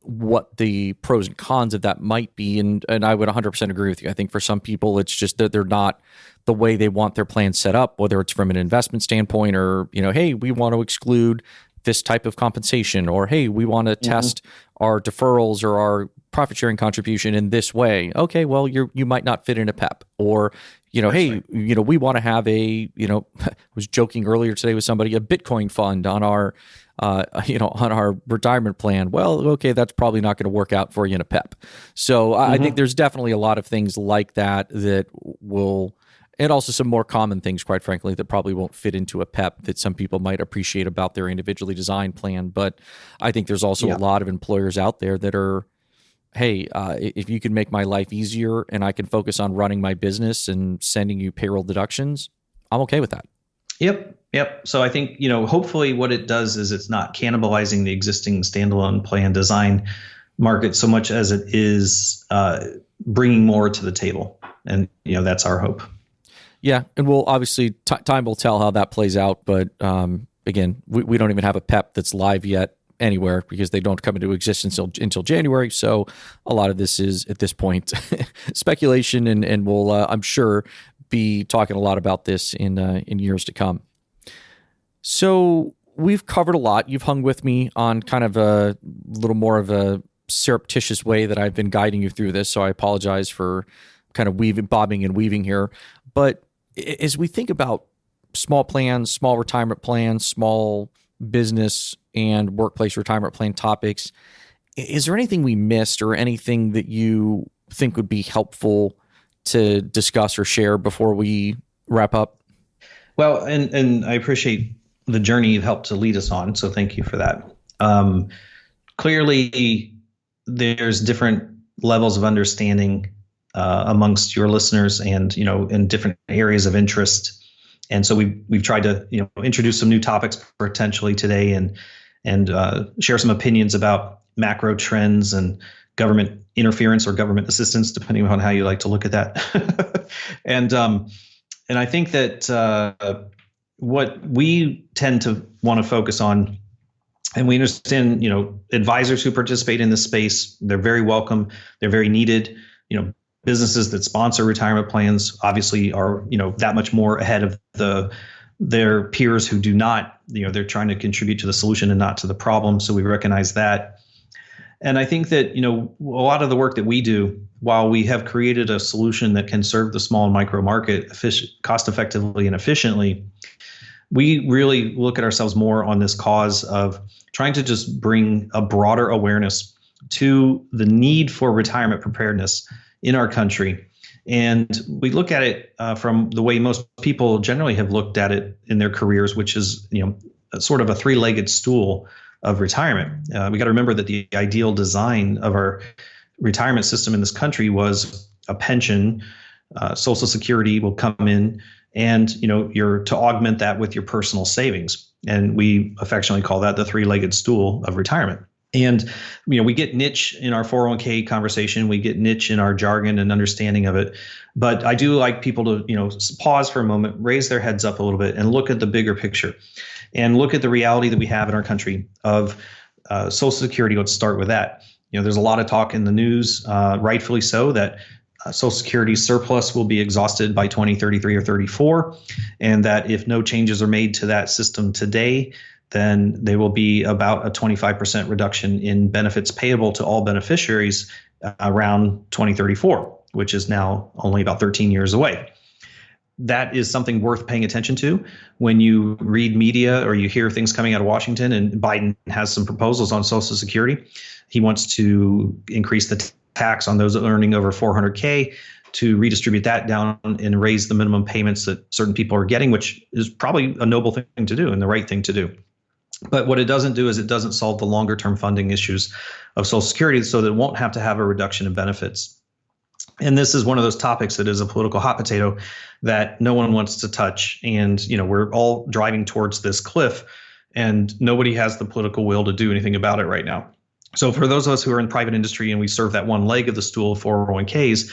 what the pros and cons of that might be. And I would 100% agree with you. I think for some people, it's just that they're not the way they want their plan set up, whether it's from an investment standpoint or, hey, we want to exclude this type of compensation, or, hey, we want to test our deferrals or our profit sharing contribution in this way. Okay, well, you might not fit in a PEP, or, hey, we want to have I was joking earlier today with somebody, a Bitcoin fund on our, on our retirement plan. Well, okay, that's probably not going to work out for you in a PEP. So I think there's definitely a lot of things like that will, and also some more common things, quite frankly, that probably won't fit into a PEP that some people might appreciate about their individually designed plan. But I think there's also a lot of employers out there that are, hey, if you can make my life easier and I can focus on running my business and sending you payroll deductions, I'm okay with that. Yep. So I think, hopefully what it does is it's not cannibalizing the existing standalone plan design market so much as it is bringing more to the table. And, that's our hope. Yeah. And we'll obviously, time will tell how that plays out. But again, we don't even have a PEP that's live yet anywhere because they don't come into existence until January. So a lot of this is at this point speculation, and we'll I'm sure be talking a lot about this in years to come. So we've covered a lot. You've hung with me on kind of a little more of a surreptitious way that I've been guiding you through this. So I apologize for kind of bobbing and weaving here. But as we think about small plans, small retirement plans, small business and workplace retirement plan topics. Is there anything we missed or anything that you think would be helpful to discuss or share before we wrap up? Well, and I appreciate the journey you've helped to lead us on, so thank you for that. Clearly, there's different levels of understanding amongst your listeners, and in different areas of interest. And so we've tried to introduce some new topics potentially today, and share some opinions about macro trends and government interference or government assistance, depending on how you like to look at that. And I think that what we tend to want to focus on, and we understand, advisors who participate in this space, they're very welcome, they're very needed. Businesses that sponsor retirement plans obviously are, that much more ahead of their peers who do not. They're trying to contribute to the solution and not to the problem. So we recognize that. And I think that, a lot of the work that we do, while we have created a solution that can serve the small and micro market cost effectively and efficiently, we really look at ourselves more on this cause of trying to just bring a broader awareness to the need for retirement preparedness in our country. And we look at it from the way most people generally have looked at it in their careers, which is, sort of a three-legged stool of retirement. We got to remember that the ideal design of our retirement system in this country was a pension. Social Security will come in, and you're to augment that with your personal savings. And we affectionately call that the three-legged stool of retirement. And we get niche in our 401k conversation, we get niche in our jargon and understanding of it. But I do like people to pause for a moment, raise their heads up a little bit, and look at the bigger picture, and look at the reality that we have in our country of Social Security. Let's start with that. There's a lot of talk in the news, rightfully so, that Social Security surplus will be exhausted by 2033 or 34, and that if no changes are made to that system today, then there will be about a 25% reduction in benefits payable to all beneficiaries around 2034, which is now only about 13 years away. That is something worth paying attention to when you read media or you hear things coming out of Washington, and Biden has some proposals on Social Security. He wants to increase the tax on those earning over 400K to redistribute that down and raise the minimum payments that certain people are getting, which is probably a noble thing to do and the right thing to do. But what it doesn't do is it doesn't solve the longer term funding issues of Social Security, so that it won't have to have a reduction in benefits. And this is one of those topics that is a political hot potato that no one wants to touch. And, we're all driving towards this cliff, and nobody has the political will to do anything about it right now. So for those of us who are in private industry and we serve that one leg of the stool of 401ks,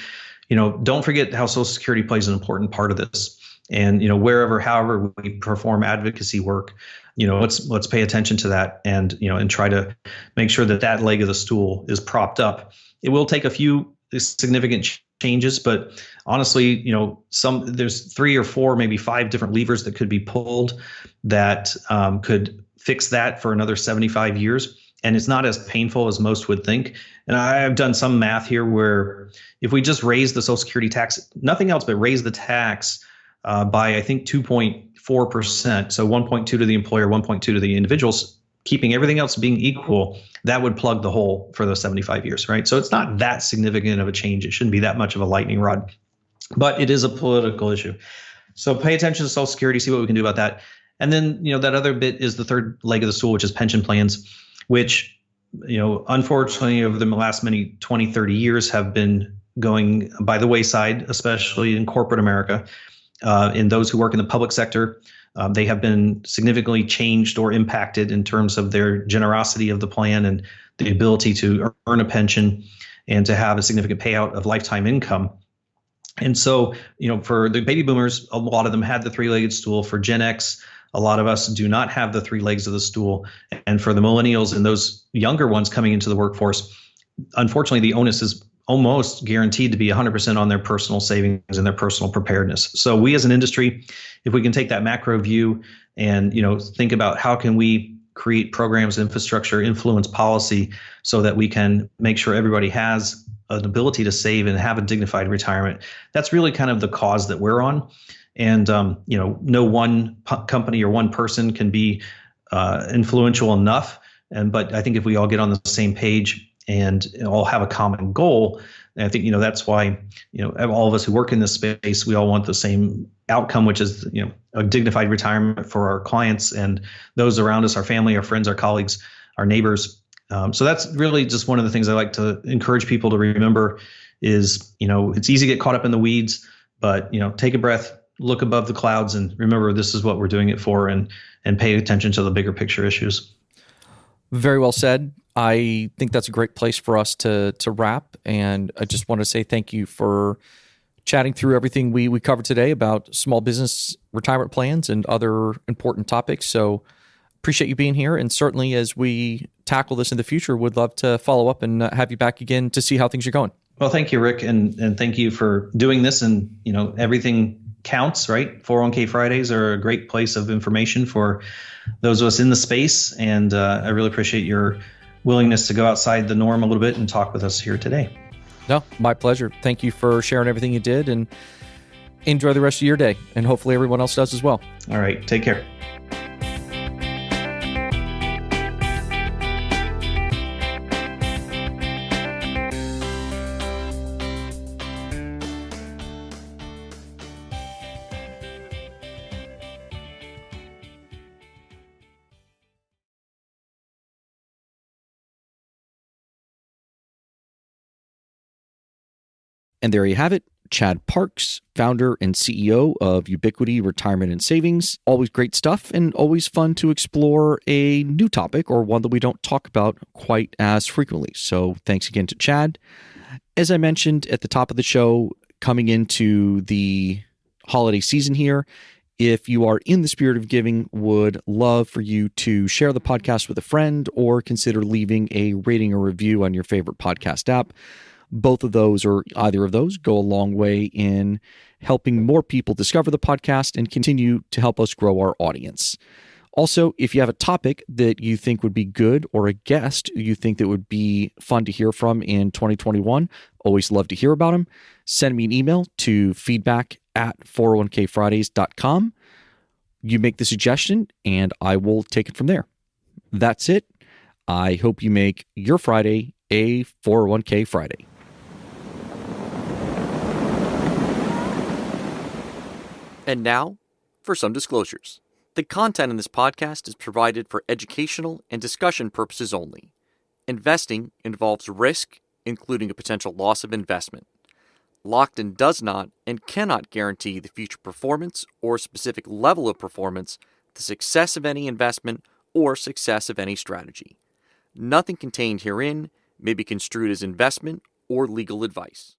don't forget how Social Security plays an important part of this. And, however we perform advocacy work, let's pay attention to that, and, and try to make sure that that leg of the stool is propped up. It will take a few significant changes, but honestly, there's 3 or 4, maybe 5 different levers that could be pulled that could fix that for another 75 years. And it's not as painful as most would think. And I've done some math here where if we just raise the Social Security tax, nothing else but raise the tax by, I think, 2.4%. So 1.2 to the employer, 1.2 to the individuals, keeping everything else being equal, that would plug the hole for those 75 years, right? So it's not that significant of a change. It shouldn't be that much of a lightning rod, but it is a political issue. So pay attention to Social Security, see what we can do about that. And then, that other bit is the third leg of the stool, which is pension plans, which, unfortunately, over the last 20, 30 years have been going by the wayside, especially in corporate America. In those who work in the public sector, they have been significantly changed or impacted in terms of their generosity of the plan and the ability to earn a pension and to have a significant payout of lifetime income. And so, for the baby boomers, a lot of them had the three-legged stool. For Gen X, a lot of us do not have the 3 legs of the stool. And for the millennials and those younger ones coming into the workforce, unfortunately, the onus is almost guaranteed to be 100% on their personal savings and their personal preparedness. So we as an industry, if we can take that macro view and, think about how can we create programs, infrastructure, influence policy so that we can make sure everybody has an ability to save and have a dignified retirement. That's really kind of the cause that we're on. And no one company or one person can be influential enough. But I think if we all get on the same page and all have a common goal, and I think that's why all of us who work in this space, we all want the same outcome, which is a dignified retirement for our clients and those around us, our family, our friends, our colleagues, our neighbors. So that's really just one of the things I like to encourage people to remember is it's easy to get caught up in the weeds, but take a breath, look above the clouds, and remember this is what we're doing it for, and pay attention to the bigger picture issues. Very well said. I think that's a great place for us to wrap. And I just want to say thank you for chatting through everything we covered today about small business retirement plans and other important topics. So appreciate you being here. And certainly as we tackle this in the future, would love to follow up and have you back again to see how things are going. Well, thank you, Rick. And thank you for doing this. And, everything counts, right? 401k Fridays are a great place of information for those of us in the space. And I really appreciate your willingness to go outside the norm a little bit and talk with us here today. No, my pleasure. Thank you for sharing everything you did, and enjoy the rest of your day. And hopefully everyone else does as well. All right. Take care. And there you have it. Chad Parks, founder and CEO of Ubiquity Retirement and Savings. Always great stuff and always fun to explore a new topic or one that we don't talk about quite as frequently. So thanks again to Chad. As I mentioned at the top of the show, coming into the holiday season here, if you are in the spirit of giving, would love for you to share the podcast with a friend or consider leaving a rating or review on your favorite podcast app. Both of those or either of those go a long way in helping more people discover the podcast and continue to help us grow our audience. Also, if you have a topic that you think would be good or a guest you think that would be fun to hear from in 2021, always love to hear about them. Send me an email to feedback@401kfridays.com. You make the suggestion and I will take it from there. That's it. I hope you make your Friday a 401k Friday. And now, for some disclosures. The content in this podcast is provided for educational and discussion purposes only. Investing involves risk, including a potential loss of investment. Lockton does not and cannot guarantee the future performance or specific level of performance, the success of any investment, or success of any strategy. Nothing contained herein may be construed as investment or legal advice.